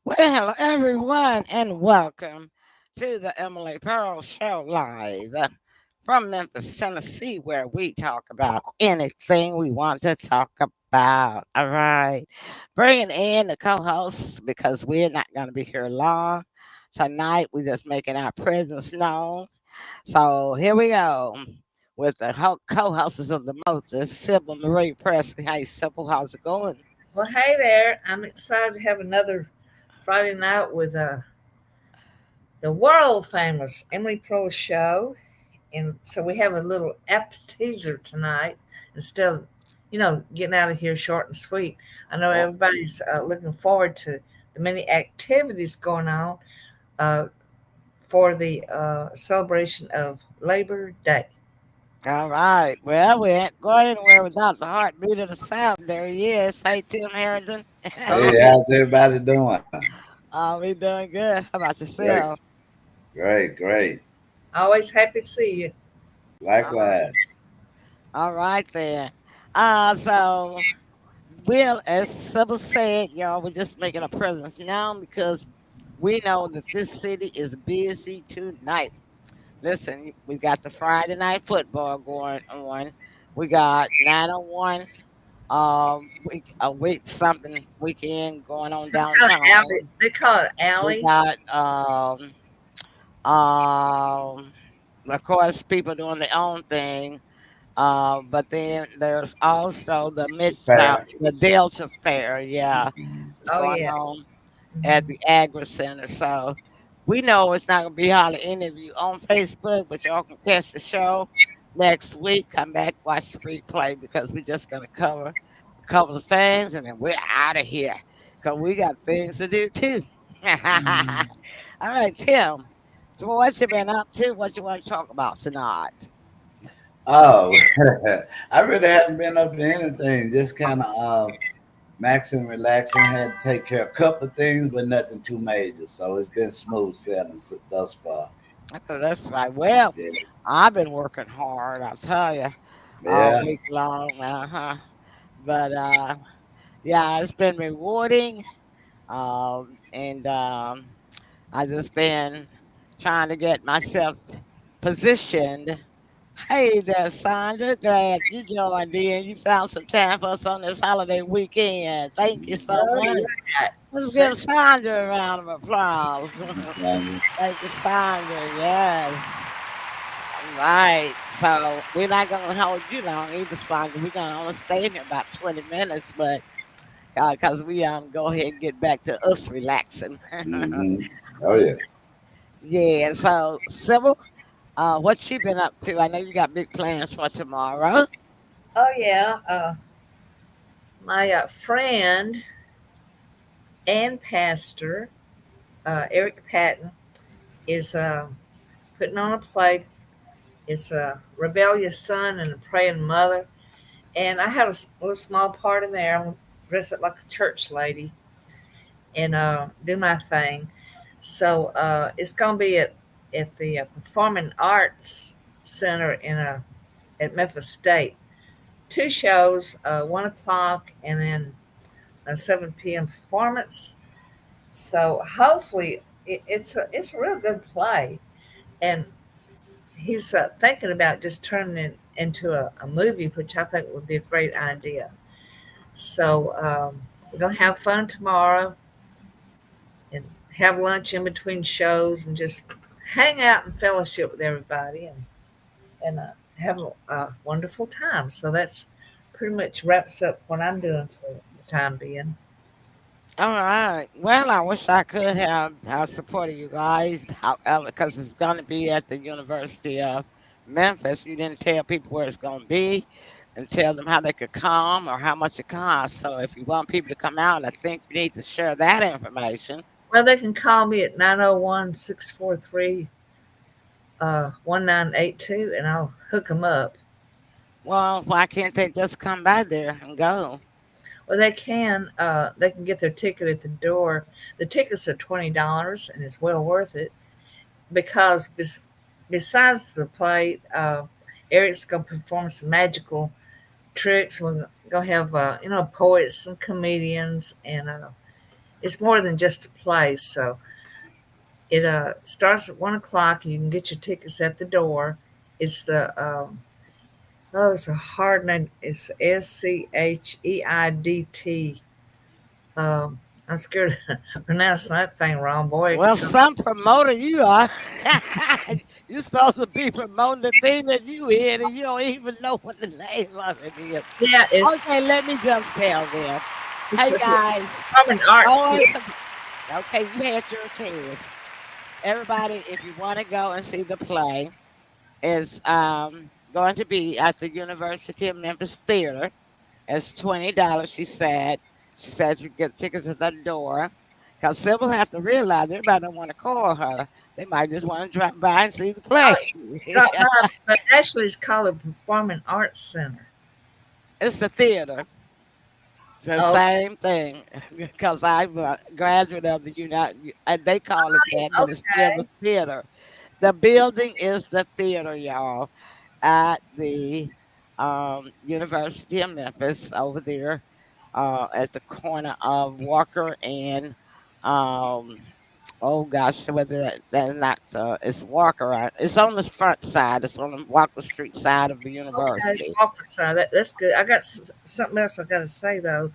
Well, hello everyone, and welcome to the Emily Pearl Show live from Memphis, Tennessee, where we talk about anything we want to talk about. All right, bringing in the co-hosts because we're not going to be here long tonight. We're just making our presence known. So here we go with the co-hosts of the Moses, Sybil Marie Presley. Hey, Sybil, how's it going? Well, hey there. I'm excited to have another Friday night with the world famous Emily Pro show. And so we have a little appetizer tonight instead of, getting out of here short and sweet. I know everybody's looking forward to the many activities going on uh, for the celebration of Labor Day. All right. Well, we ain't going anywhere without the heartbeat of the South. There he is. Hey, Tim Harrington. Oh, Hey, how's everybody doing? Oh, we doing good. How about Great, yourself? great. always happy to see you. All right. Likewise. All right then. So Will, as Sybil said, y'all, we're just making a presence now because we know that this city is busy tonight. Listen, we got the Friday night football going on. We got 901 week a week something weekend going on Some kind of downtown. alley. They call it We alley. got um of course people doing their own thing. But then there's also the Mid South, Fair. the Delta Fair, yeah. Mhm. It's Oh, going yeah. on at Mhm. the Agri Center. So we know it's not gonna be hardly any of you on Facebook, but y'all can catch the show next week. Come back, watch the replay because we're just gonna cover a couple of things and then we're out of here. Cause we got things to do too. All right, Tim. So what you been up to? What you want to talk about tonight? Oh, I really haven't been up to anything. Just kind of maxing, relaxing. Had to take care of a couple of things, but nothing too major. So it's been smooth sailing thus far. Oh, that's right. Well, Yeah, I've been working hard, I'll tell you, all yeah. week long. But yeah, it's been rewarding. And I just been trying to get myself positioned. Hey there, Sandra. Glad you joined in. You found some time for us on this holiday weekend. Thank you so Oh, much. yeah. Let's give Sandra a round of applause. Um, Thank you, Sandra. Yes. All right. So we're not gonna hold you long either, Sandra. We're gonna only stay in here about 20 minutes, but because we go ahead and get back to us relaxing. hmm. Oh yeah. Yeah. So Sybil, what you been up to? I know you got big plans for tomorrow. Oh, yeah. My friend and pastor, Eric Patton, is putting on a play. It's a rebellious son and a praying mother. And I have a little small part in there. I'm dressed up like a church lady and do my thing. So it's going to be at the Performing Arts Center at Memphis State. Two shows, 1 o'clock and then a 7 p.m. performance. So hopefully it's a real good play, and he's thinking about just turning it into a movie, which I think would be a great idea. So we're gonna have fun tomorrow and have lunch in between shows and just hang out and fellowship with everybody and have a wonderful time. So that's pretty much wraps up what I'm doing for the time being. All right. Well, I wish I could have supported you guys. However, because it's going to be at the University of Memphis, you didn't tell people where it's going to be and tell them how they could come or how much it costs. So if you want people to come out, I think you need to share that information. Well, they can call me at 901-643 1982 and I'll hook them up. Well, why can't they just come by there and go? Well, they can get their ticket at the door. The tickets are $20 and it's well worth it because besides the play, Eric's going to perform some magical tricks. We're going to have, poets and comedians and it's more than just a place. So it starts at 1 o'clock, and you can get your tickets at the door. It's the it's a hard name. It's SCHEIDT. I'm scared of pronouncing that thing wrong, boy. It Well, could come. some promoter you are. You supposed to be promoting the thing that you in, and you don't even know what the name of it is. Yeah, it's Okay, let me just tell them. Hey guys, Performing Arts oh, Center. okay, you had your chance. Everybody, if you want to go and see the play, is going to be at the University of Memphis Theater. It's $20. She said you get tickets at the door. Cause Sybil has to realize everybody don't want to call her. They might just want to drop by and see the Oh, play. drop by, but actually, it's called a Performing Arts Center. It's the theater. It's the Oh, same thing. Because I'm a graduate of the United, and they call it that, but it's still the okay. theater. The building is the theater, y'all, at the University of Memphis over there at the corner of Walker and um, oh gosh, whether that's not it's Walker. Right? It's on the front side. It's on the Walker Street side of the Okay, university. Walker side. That's good. I got something else I got to say though.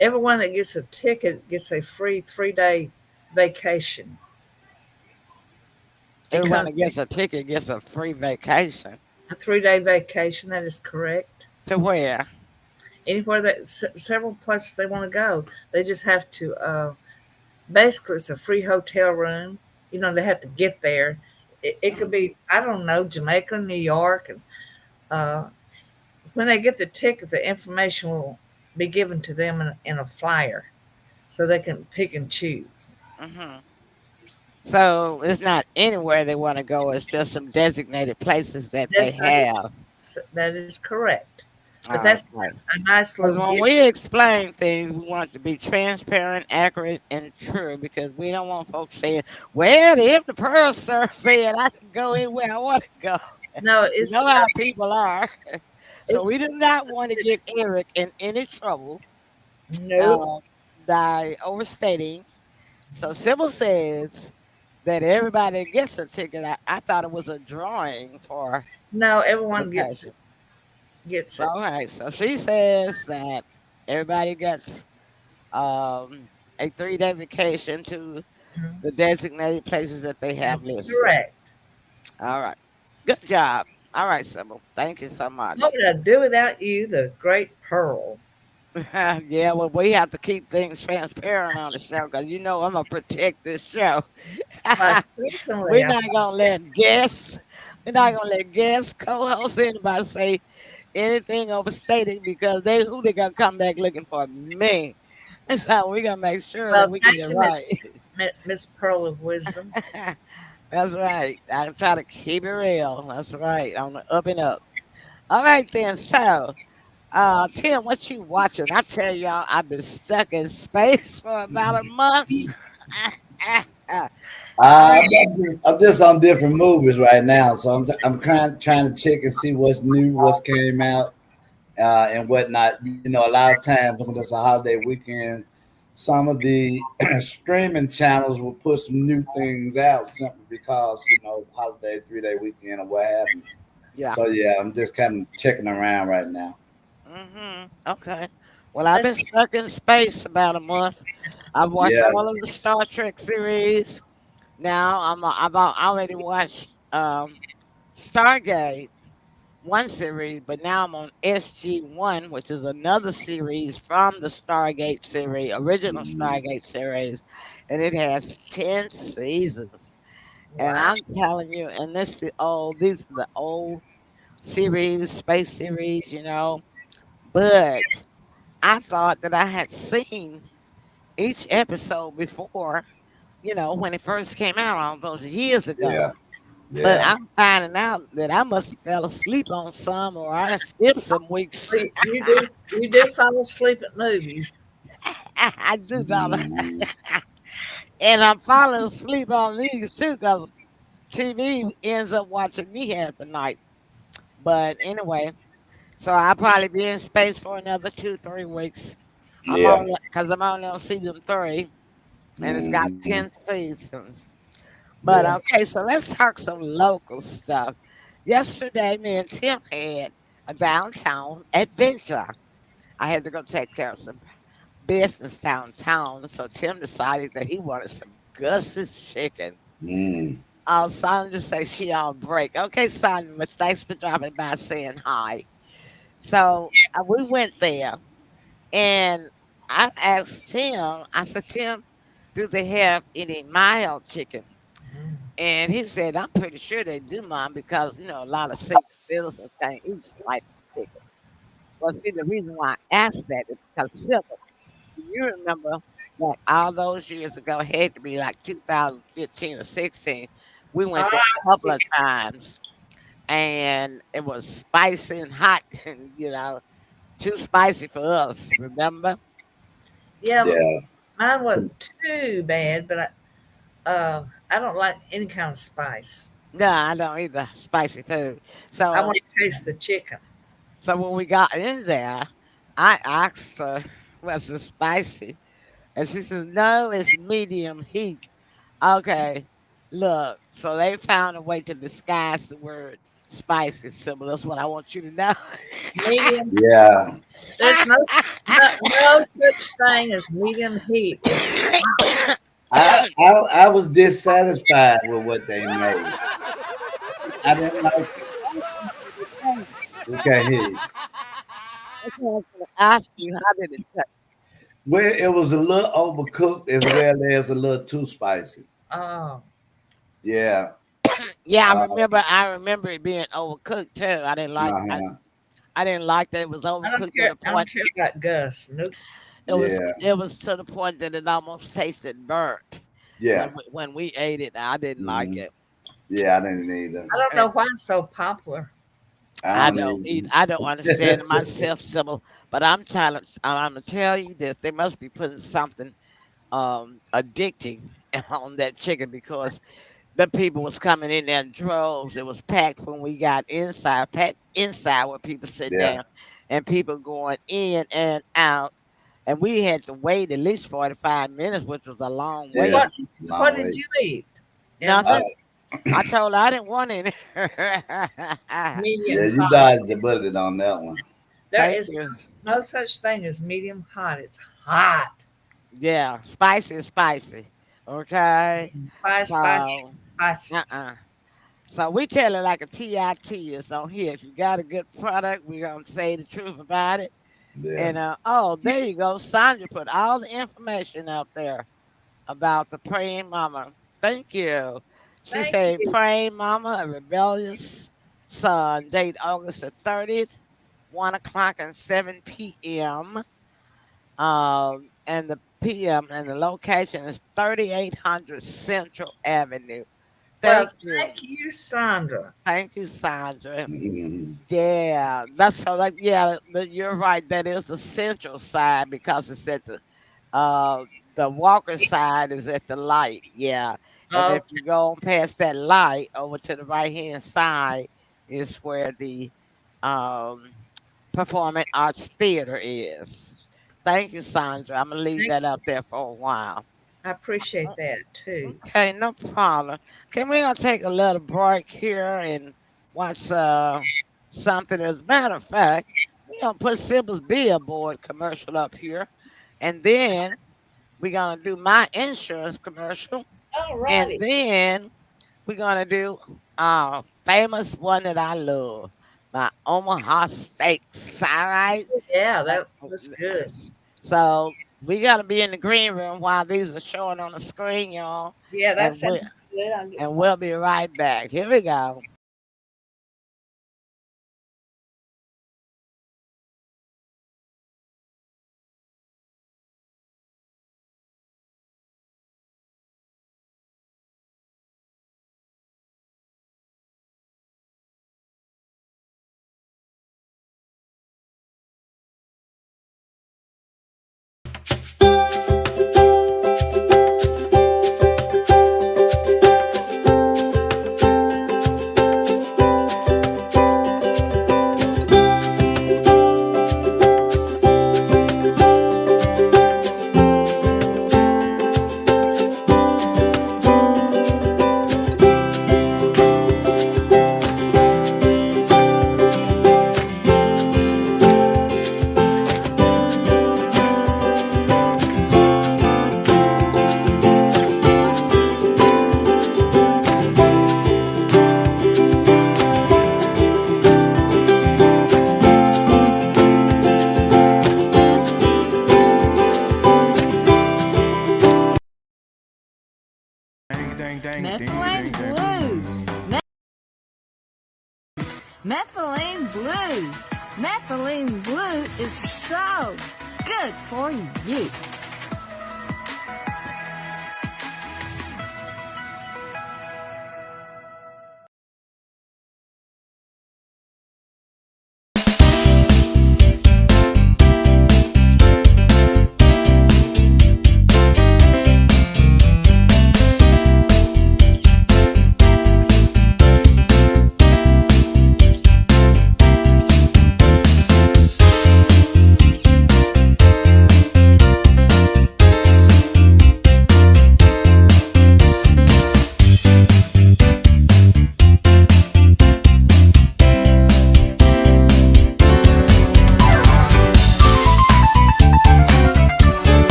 Everyone that gets a ticket gets a free 3 day vacation. It Everyone that comes with gets a ticket gets a free vacation. a 3 day vacation. That is correct. To where? Anywhere that several places they want to go, they just have to. Basically, it's a free hotel room. They have to get there. It could Mhm. be, I don't know, Jamaica, New York, and uh, when they get the ticket, the information will be given to them in a flyer, so they can pick and choose. Mhm. So it's not anywhere they want to go. It's just some designated places that they That's have. that is correct. But that's Okay. a nice Because little when gift. we explain things, we want it to be transparent, accurate, and true. Because we don't want folks saying, "Well, if the pearl sir said I can go anywhere I want to go," No, you know how people are. So it's we do not want to get Eric in any trouble nope. uh, by overstating. So Sybil says that everybody gets a ticket. I thought it was a drawing for No, everyone vacation. gets it. All right. So she says that everybody gets a 3-day vacation to Mhm. the designated places that they have That's listed. correct. All right. Good job. All right, Sybil. Thank you so What much. would I do without you, the great Pearl? Yeah, well, we have to keep things transparent on the show because I'm going to protect this show. Why, certainly, We're not going to let guests, we're not going to let guests, co hosts, anybody say anything overstating because who they going to come back looking for? Me. So we're going to make sure that well, we get thank it you, right. Miss Pearl of Wisdom. That's right. I try to keep it real. That's right. On the up and up. All right then. So, Tim, what you watching? I tell y'all, I've been stuck in space for about a month. I I'm just on different movies right now, so I'm trying to check and see what's new, what's came out, and whatnot. A lot of times when there's a holiday weekend, some of the streaming channels will put some new things out simply because it's a holiday 3 day weekend or what have you. yeah. So yeah, I'm just kind of checking around right now. Okay. Well, I've That's been stuck in space about a month. I've watched Yeah. all of the Star Trek series. Now already watched Stargate one series, but now I'm on SG1, which is another series from the Stargate series, original Mhm. Stargate series, and it has 10 seasons. And wow. I'm telling you, and these are the old series, space series. But I thought that I had seen each episode before, when it first came out all those years Yeah. ago. But Yeah. I'm finding out that I must have fell asleep on some, or I skipped some weeks. Well, you do fall asleep at movies. I do know that. Mhm. And I'm falling asleep on these too because TV ends up watching me half the night. But anyway, so I'll probably be in space for another 2, 3 weeks. Yeah. Because I'm only on season 3. and it's got Mhm. 10 seasons. But Yeah. okay, so let's talk some local stuff. Yesterday, me and Tim had a downtown adventure. I had to go take care of some business downtown, so Tim decided that he wanted some Gus's chicken. Mm. Oh, Sandra say she on break. Okay, Sandra, but thanks for dropping by saying hi. So we went there, and I asked Tim, I said, Tim, do they have any mild chicken? Mm. And he said, I'm pretty sure they do, Mom, because, a lot of senior citizens can't eat spicy chicken. Well, see, the reason why I asked that is because Sybil, you remember that all those years ago, it had to be like 2015 or 16, we went Ah, there a couple of times, and it was spicy and hot, and, too spicy for us, remember? yeah, Yeah. mine wasn't too bad, but I don't like any kind of spice. No, I don't either, spicy food. I So want to taste the chicken. So when we got in there, I asked her, was it spicy? And she says, no, it's medium heat. Okay, look. So they found a way to disguise the word spicy symbol. That's what I want you to know. Medium. Yeah. There's no such thing as medium heat. It's I was dissatisfied with what they made. I didn't like it. Okay, here. That's what I was going to ask you. How did it taste? Well, it was a little overcooked as well as a little too spicy. oh, Yeah. Yeah, Uh, I remember it being overcooked too. uh-huh. I didn't like that it was I don't overcooked to care. the I point don't care about Gus. Nope. Yeah. it was to the point that it almost tasted burnt Yeah. when we ate it. I didn't like Mhm. it. Yeah, I didn't either. I don't And know why it's so popular. I don't either. I don't understand it myself, Sybil. But I'm gonna tell you this: they must be putting something addicting on that chicken because the people was coming in there in droves. It was packed when we got inside, packed inside where people sit Yeah. down, and people going in and out. And we had to wait at least 45 minutes, which was a long Yeah. wait. What Long did way. you eat? And Uh, Nothing. I told her I didn't want any. yeah, medium you hot. dodged the bullet on that one. There Thank is you. no such thing as medium hot. It's hot. Yeah, spicy is spicy. Okay. Spice, spicy, So, spicy. uh-uh. So we tell it like a TIT is on here. If you got a good product, we're gonna say the truth about it. Yeah. And oh, there you go. Sandra put all the information out there about the praying mama. Thank you. She Thank said you. praying mama, a rebellious son, date August the 30th, 1 o'clock and 7 p.m. And the PM and the location is 3800 Central Avenue. Well, Thank you. thank you, Sandra. Thank you, Sandra. Mhm. Yeah, that's so like yeah, but you're right. That is the central side because it's at uh the Walker side is at the light. Yeah. And Oh, if you go on past that light over to the right hand side is where the um Performing Arts Theater is. Thank you, Sandra. I'm gonna leave thank that you. up there for a while. I appreciate that too. Okay, no problem. Can we gonna take a little break here and watch something? As a matter of fact, we gonna put Sybil's billboard commercial up here, and then we're gonna do my insurance commercial, All and righty. then we're gonna do famous one that I love, my Omaha steaks. All right. Yeah, Uh, that was good. So we gotta be in the green room while these are showing on the screen, y'all, Yeah, that and we sounds good. I'll get and started. we'll be right back. Here we go. Methylene Blue. Methylene Blue is so good for you.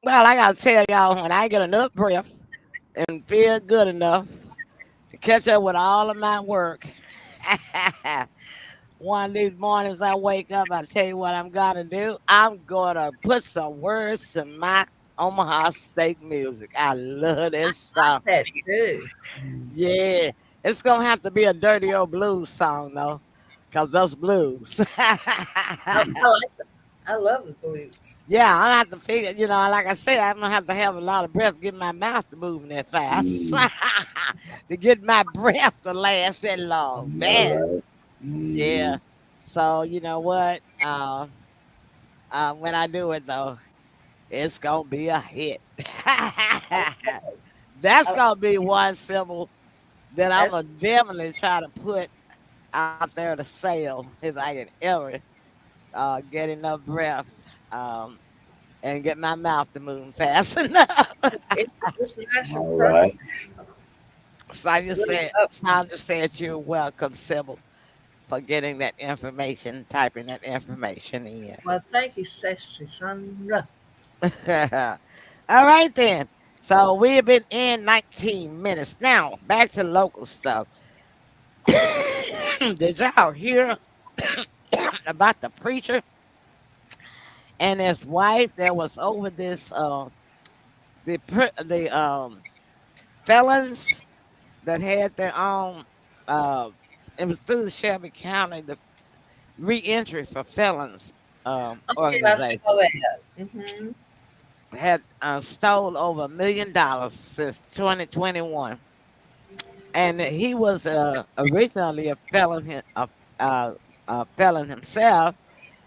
Well, I gotta tell y'all, when I get enough breath and feel good enough to catch up with all of my work, one of these mornings I wake up, I tell you what I'm gonna do. I'm gonna put some words to my Omaha Steak music. I love this Like song. that too. Yeah, it's gonna have to be a dirty old blues song though, cause those blues. I like it. I love the blues. Yeah, I have to figure. Like I said, I'm gonna have to have a lot of breath to get my mouth to moving that fast, Mm, to get my breath to last that long, all man. right. Mm-hmm. Yeah. So you know what? When I do it though, it's gonna be a hit. That's I, gonna be one symbol that I'm that's gonna definitely try to put out there to sell if I can ever get enough breath um, and get my mouth to move fast enough. it's nice and All perfect. right. So I It's just really said, up. so I just said you're welcome, Sybil, for getting that information, typing that information in. Well, thank you, Sassy Sandra. All right then. So we have been in 19 minutes. Now back to local stuff. Did y'all hear about the preacher and his wife that was over this the felons that had their own uh it was through the Shelby County the reentry for felons Oh, yeah, I saw organization that. Mm-hmm. had stole over $1 million since 2021, and he was originally uh, a felon himself,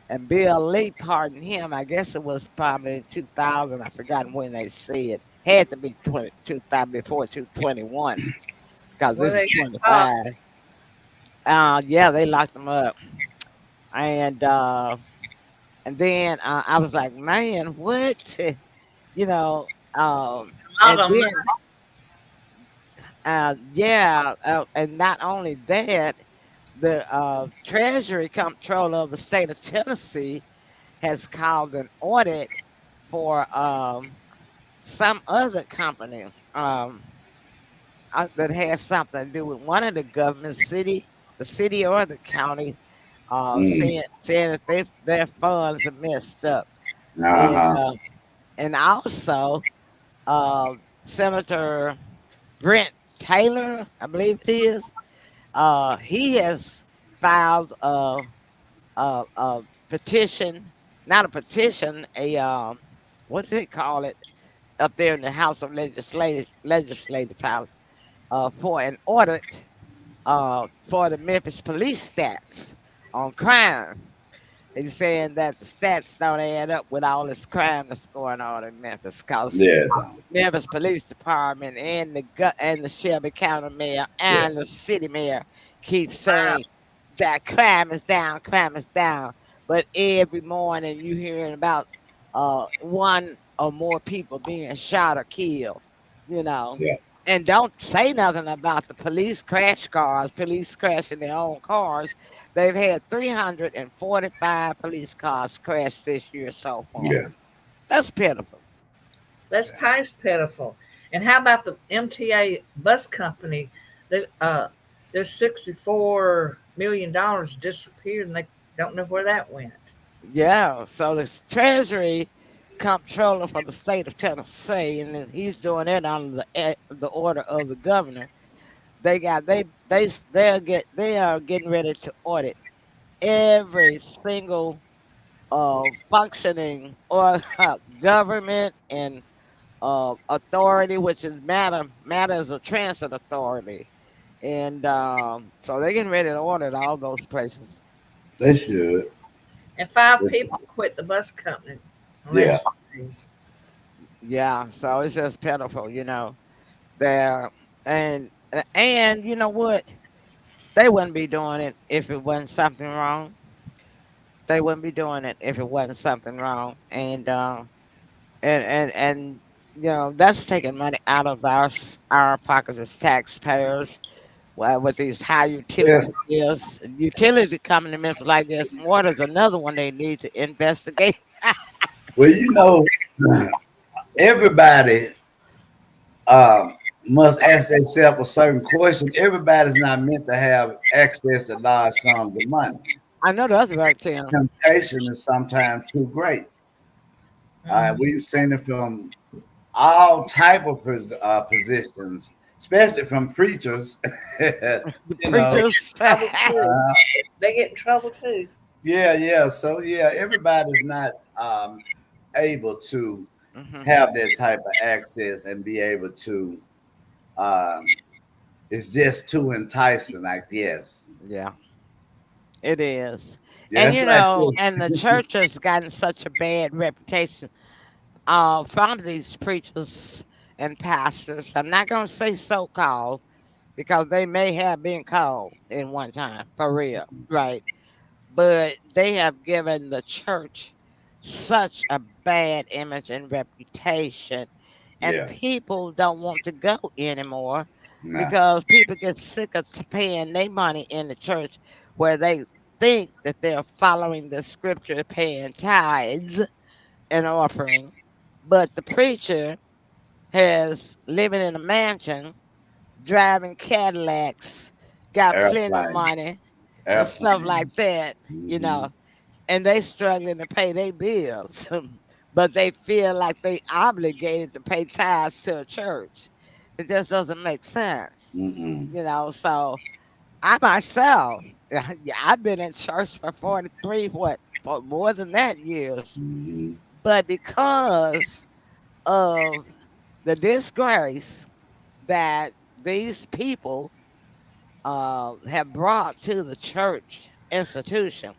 and Bill Lee pardoned him. I guess it was probably in 2000. I forgot when they said. Had to be 2000 before 221 because Well, this is they got 25. caught. Yeah, they locked him up, and then I was like, man, what? You know, A lot and of then yeah, and not only that, the Treasury Comptroller of the state of Tennessee has called an audit for some other company that has something to do with one of the government the city or the county, Mm. saying that their funds are messed up, and Uh-huh. also uh, Senator Brent Taylor, I believe it is, he has filed a petition, not a petition, a what do they call it? up there in the House of Legislative House for an audit for the Memphis police stats on crime. He's saying that the stats don't add up with all this crime that's going on in Memphis, because Yeah, Memphis Police Department and and the Shelby County Mayor yeah, and the city mayor keep Wow. saying that crime is down. But every morning you hearing about one or more people being shot or killed, you know. yeah. And don't say nothing about the police crash cars, police crashing their own cars. They've had 345 police cars crash this year so far. Yeah. That's pitiful. That's past pitiful. And how about the MTA bus company? They, their $64 million disappeared, and they don't know where that went. Yeah, so the Treasury comptroller for the state of Tennessee, and then he's doing it under the order of the governor. They are getting ready to audit every single functioning or government and authority, which is matters of transit authority, and so they're getting ready to audit all those places. They should. And 5 people quit the bus company in the Yeah. last 5 days. Yeah, so it's just pitiful, There and you know what? They wouldn't be doing it if it wasn't something wrong. They wouldn't be doing it if it wasn't something wrong. And that's taking money out of our pockets as taxpayers. Well, with these high Yeah. utility bills, utility coming to Memphis like this, water's another one they need to investigate. Well, everybody must ask themselves a certain question. Everybody's not meant to have access to large sums of money. I know that's right, Tim. Temptation is sometimes too great. Mhm. We've seen it from all type of positions, especially from preachers. you know, Preachers. Trouble too. uh, They get in trouble too. yeah. So everybody's not able to Mhm. have that type of access and be able to. Um, it's just too enticing, I guess. Yeah, it is. And Yes, I do. and the church has gotten such a bad reputation from these preachers and pastors. I'm not going to say so called because they may have been called in one time, for real, right? But they have given the church such a bad image and reputation, and Yeah, people don't want to go anymore nah. because people get sick of paying their money in the church where they think that they're following the scripture, paying tithes and offering, but the preacher has living in a mansion, driving Cadillacs, got plenty of Airplane, money and stuff airplane. like that, you Hmm. know, and they struggling to pay their bills, but they feel like they obligated to pay tithes to a church. It just doesn't make sense, Mm-mm. So I myself, yeah, I've been in church for 43, for more than that years, Hmm. but because of the disgrace that these people have brought to the church institution,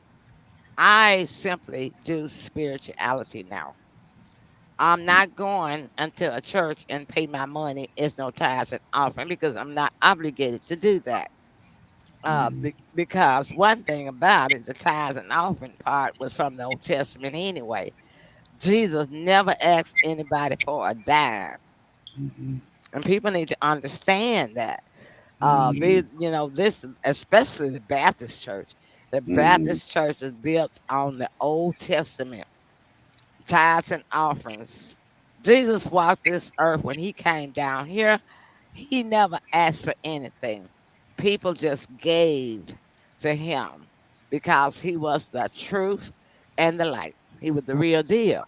I simply do spirituality now. I'm not going into a church and pay my money. It's no tithes and offering because I'm not obligated to do that. Because one thing about it, the tithes and offering part was from the Old Testament anyway. Jesus never asked anybody for a dime, Hmm. and people need to understand that. Hmm. This, especially the Baptist church. The Hmm. Baptist church is built on the Old Testament tithes and offerings. Jesus walked this earth when he came down here. He never asked for anything. People just gave to him because he was the truth and the light. He was the real deal.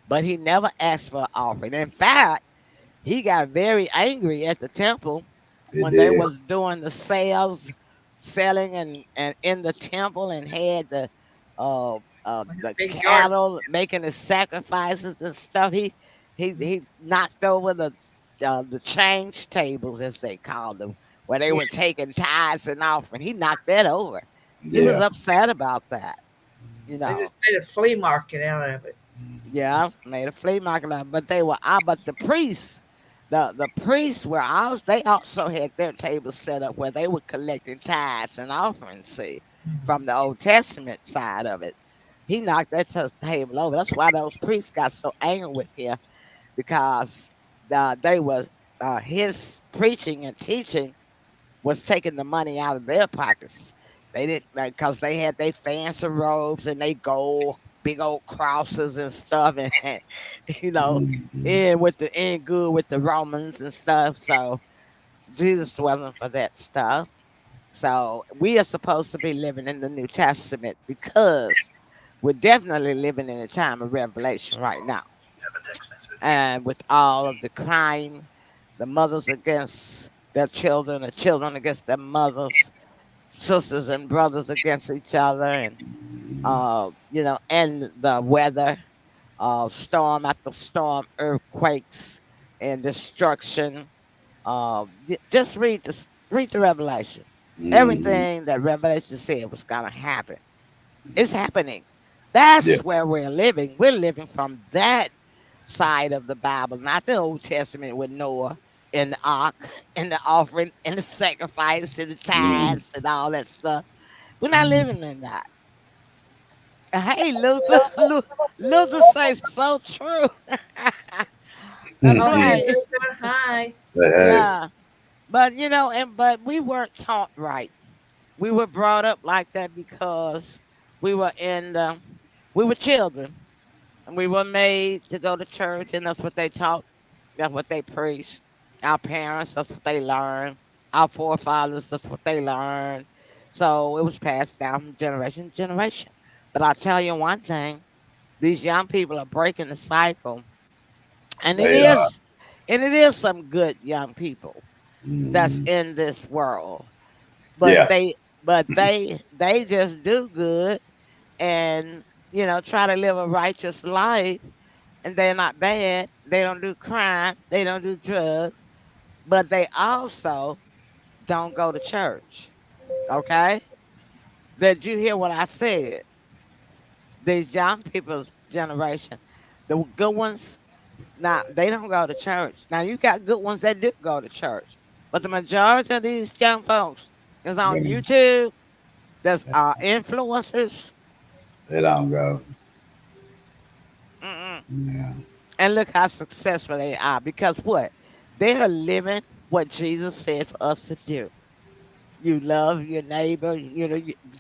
But he never asked for an offering. In fact, he got very angry at the temple It when they did. was doing the selling and in the temple and had the Big yard. cattle making the sacrifices and stuff. He knocked over the change tables, as they called them, where they Yeah, were taking tithes and offering. He knocked that over. He was Yeah. upset about that. You they know, just made a flea market out of it. yeah, made a flea market out, but they were out. But the priests, the priests were ours. They also had their tables set up where they were collecting tithes and offerings. See, from the Old Testament side of it, he knocked that table over. That's why those priests got so angry with him because they was his preaching and teaching was taking the money out of their pockets. They didn't because they had their fancy robes and they gold big old crosses and stuff, and you know, Mhm. in good with the Romans and stuff. So Jesus wasn't for that stuff. So we are supposed to be living in the New Testament because we're definitely living in a time of revelation right now. And with all of the crime, the mothers against their children, the children against their mothers, sisters and brothers against each other, and and the weather, storm after storm, earthquakes and destruction. Just read the Revelation. Mhm. Everything that Revelation said was gonna happen. It's happening. Yeah. That's where we're living. We're living from that side of the Bible, not the Old Testament with Noah and the ark and the offering and the sacrifice and the Mhm. tithes and all that stuff. We're not living in that. Hey, Luther, Luther says so true. That's Oh, hey, right. Luther. Hi. But hey, Yeah. But but we weren't taught right. We were brought up like that because we were in the we were children and we were made to go to church, and that's what they taught. That's what they preached. Our parents, that's what they learned. Our forefathers, that's what they learned. So it was passed down from generation to generation. But I'll tell you one thing: these young people are breaking the cycle, and they are. it is some good young people that's Mhm. in this world. But Yeah. they just do good and try to live a righteous life, and they're not bad. They don't do crime. They don't do drugs, but they also don't go to church. Okay? Did you hear what I said? These young people's generation, the good ones, now they don't go to church. Now you got good ones that do go to church, but the majority of these young folks is on Yeah. YouTube. There's influencers. They don't go. Mm-mm. Yeah. And look how successful they are because what? They are living what Jesus said for us to do. You love your neighbor.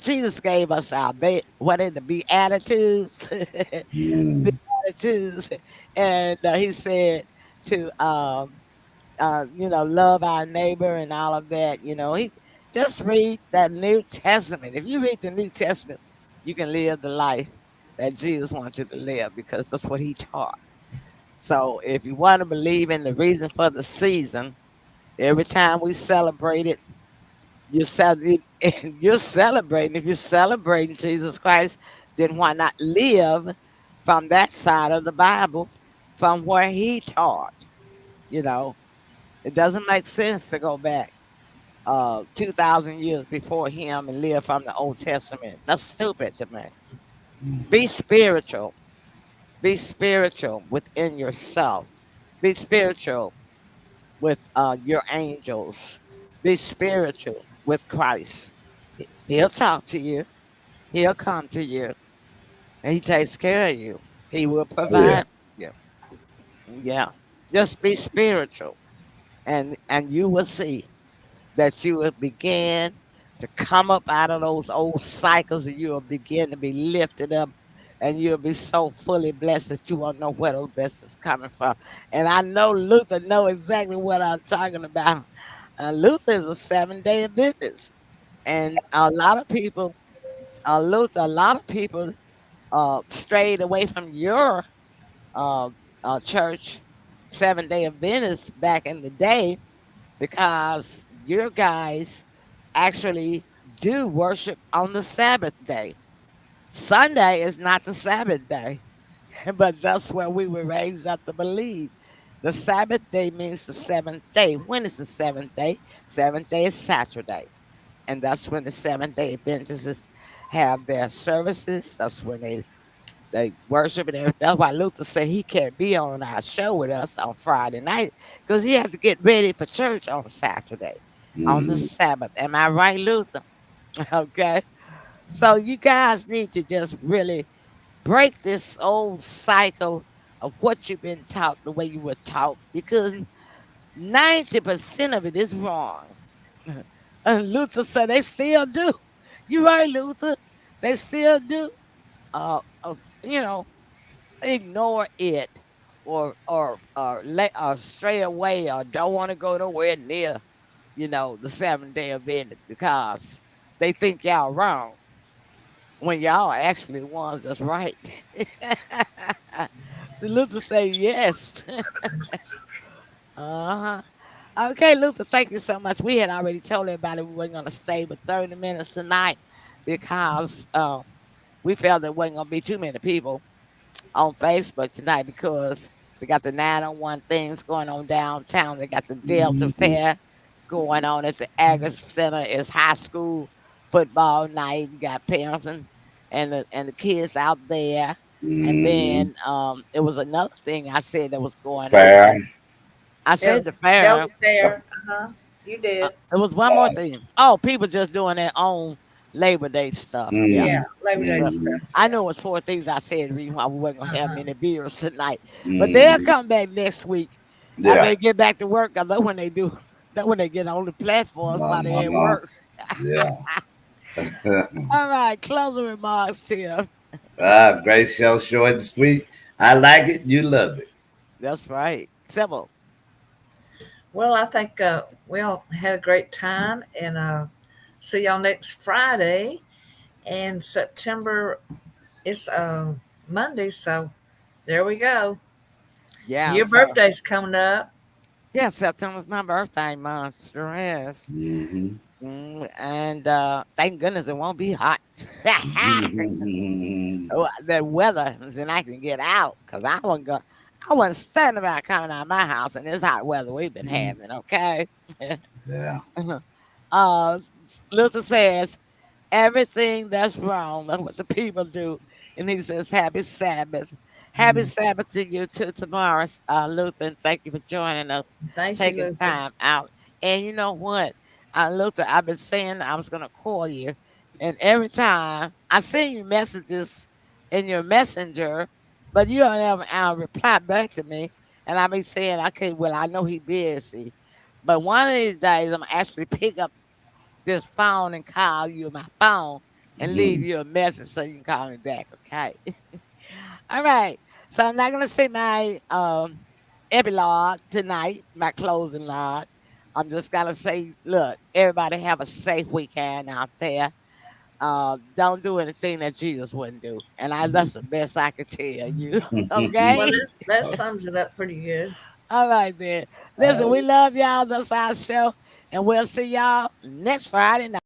Jesus gave us our what are the beatitudes, Mm. beatitudes, and he said to love our neighbor and all of that. He just read that New Testament. If you read the New Testament, you can live the life that Jesus wants you to live because that's what he taught. So if you want to believe in the reason for the season, every time we celebrate it, you're celebrating. If you're celebrating Jesus Christ, then why not live from that side of the Bible, from where he taught? You know, it doesn't make sense to go back 2,000 years before him and live from the Old Testament. That's stupid to me. Be spiritual. Be spiritual within yourself. Be spiritual with your angels. Be spiritual with Christ. He'll talk to you. He'll come to you. And he takes care of you. He will Oh yeah. provide for you. Yeah. Just be spiritual. And you will see that you will begin to come up out of those old cycles, and you will begin to be lifted up, and you'll be so fully blessed that you won't know where those blessings coming from. And I know Luther know exactly what I'm talking about. Luther is a 7 day Adventist, and a lot of people strayed away from your uh, church, 7 day Adventists back in the day, because your guys actually do worship on the Sabbath day. Sunday is not the Sabbath day. But that's where we were raised up to believe. The Sabbath day means the seventh day. When is the seventh day? Seventh day is Saturday. And that's when the Seventh day Adventists have their services. That's when they worship and everything. That's why Luther said he can't be on our show with us on Friday night because he has to get ready for church on Saturday, on the Mhm. Sabbath. Am I right, Luther? Okay. So you guys need to just really break this old cycle of what you've been taught the way you were taught because 90% of it is wrong. And Luther said they still do. You right, Luther. They still do. You know, ignore it or stray away or don't want to go nowhere near, the 7 day event because they think y'all wrong when y'all are actually the ones that's right. The Luther say yes. Uh-huh. Okay, Luther, thank you so much. We had already told everybody we weren't gonna stay but 30 minutes tonight because we felt there wasn't gonna be too many people on Facebook tonight because they got the 901 things going on downtown. They got the Delta Mhm. Fair going on at the Agri Center. It's high school football night. You got parents and the kids out there. And Mhm. then it was another thing I said that was going on. Fair. I Yeah, said the fair. Delta Fair. Uh-huh. You did. There was one more thing. Oh, people just doing their own Labor Day stuff. Yeah. Yeah, Mhm. Labor Day But stuff. Mhm. I Yeah. know it was four things I said the reason why we weren't gonna have Uh-huh. many beers tonight. But they'll Mhm. come back next week after Yeah. they get back to work. I love when they do. That when they get on the platforms No, while no, they're at no. work. Yeah. All right, closing remarks here. Great show, short and sweet. I like it. You love it. That's right. Simple. Well, I think we all had a great time, and see y'all next Friday. And September is Monday, so there we go. Yeah. Your So birthday's coming up. yeah, September's my birthday month. Sure is. Mm-hmm. And thank goodness it won't be hot. Mm-hmm. Oh, the weather, and I can get out because I wasn't standing about coming out of my house in this hot weather we've been having. Okay. Yeah. uh, Luther says everything that's wrong. That's what the people do, and he says happy Sabbath. Happy Sabbath to you too tomorrow, Luther. And thank you for joining us, Thank you, taking Luther. time out. And you know what, Luther, I've been saying I was gonna call you, and every time I send you messages in your messenger, but you don't ever reply back to me. And I be saying, okay, well, I know he busy, but one of these days I'm actually pick up this phone and call you on my phone and leave Mhm. you a message so you can call me back, okay? All right. So I'm not gonna say my epilogue tonight, my closing log. I'm just gonna say, look, everybody have a safe weekend out there. Don't do anything that Jesus wouldn't do, and that's the best I could tell you. Well, Okay. that sums it up pretty good. All right then. Listen, Uh, we love y'all. That's our show, and we'll see y'all next Friday night.